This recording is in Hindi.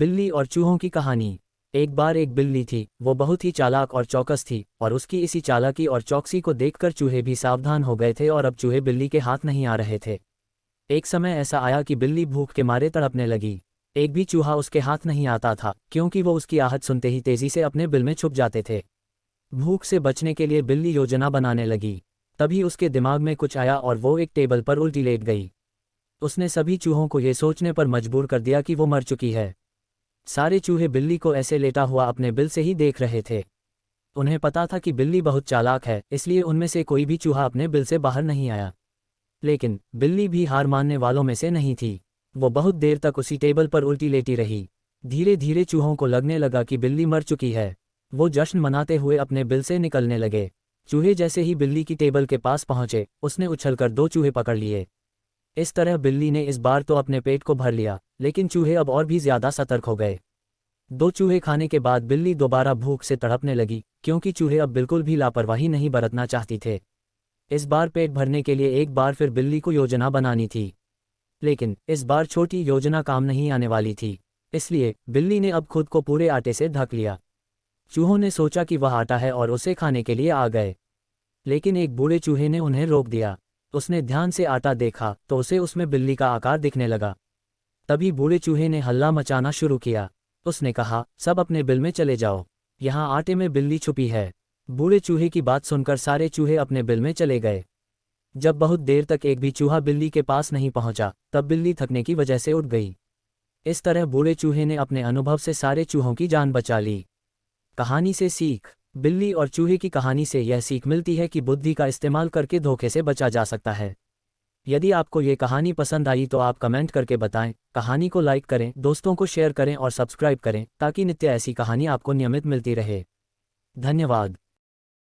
बिल्ली और चूहों की कहानी। एक बार एक बिल्ली थी, वो बहुत ही चालाक और चौकस थी, और उसकी इसी चालाकी और चौकसी को देखकर चूहे भी सावधान हो गए थे और अब चूहे बिल्ली के हाथ नहीं आ रहे थे। एक समय ऐसा आया कि बिल्ली भूख के मारे तड़पने लगी। एक भी चूहा उसके हाथ नहीं आता था, क्योंकि वो उसकी आहट सुनते ही तेजी से अपने बिल में छुप जाते थे। भूख से बचने के लिए बिल्ली योजना बनाने लगी। तभी उसके दिमाग में कुछ आया और वो एक टेबल पर उल्टी लेट गई। उसने सभी चूहों को ये सोचने पर मजबूर कर दिया कि वो मर चुकी है। सारे चूहे बिल्ली को ऐसे लेटा हुआ अपने बिल से ही देख रहे थे। उन्हें पता था कि बिल्ली बहुत चालाक है, इसलिए उनमें से कोई भी चूहा अपने बिल से बाहर नहीं आया। लेकिन बिल्ली भी हार मानने वालों में से नहीं थी। वो बहुत देर तक उसी टेबल पर उल्टी लेटी रही। धीरे धीरे चूहों को लगने लगा कि बिल्ली मर चुकी है। वो जश्न मनाते हुए अपने बिल से निकलने लगे। चूहे जैसे ही बिल्ली की टेबल के पास पहुंचे, उसने उछलकर 2 चूहे पकड़ लिए। इस तरह बिल्ली ने इस बार तो अपने पेट को भर लिया, लेकिन चूहे अब और भी ज्यादा सतर्क हो गए। 2 चूहे खाने के बाद बिल्ली दोबारा भूख से तड़पने लगी, क्योंकि चूहे अब बिल्कुल भी लापरवाही नहीं बरतना चाहती थे। इस बार पेट भरने के लिए एक बार फिर बिल्ली को योजना बनानी थी। लेकिन इस बार छोटी योजना काम नहीं आने वाली थी, इसलिए बिल्ली ने अब खुद को पूरे आटे से ढक लिया। चूहों ने सोचा कि वह आटा है और उसे खाने के लिए आ गए। लेकिन एक बूढ़े चूहे ने उन्हें रोक दिया। उसने ध्यान से आटा देखा तो उसे उसमें बिल्ली का आकार दिखने लगा। तभी बूढ़े चूहे ने हल्ला मचाना शुरू किया। उसने कहा, सब अपने बिल में चले जाओ, यहाँ आटे में बिल्ली छुपी है। बूढ़े चूहे की बात सुनकर सारे चूहे अपने बिल में चले गए। जब बहुत देर तक एक भी चूहा बिल्ली के पास नहीं पहुंचा, तब बिल्ली थकने की वजह से उठ गई। इस तरह बूढ़े चूहे ने अपने अनुभव से सारे चूहों की जान बचा ली। कहानी से सीख। बिल्ली और चूहे की कहानी से यह सीख मिलती है कि बुद्धि का इस्तेमाल करके धोखे से बचा जा सकता है। यदि आपको ये कहानी पसंद आई तो आप कमेंट करके बताएं, कहानी को लाइक करें, दोस्तों को शेयर करें और सब्सक्राइब करें, ताकि नित्य ऐसी कहानी आपको नियमित मिलती रहे। धन्यवाद।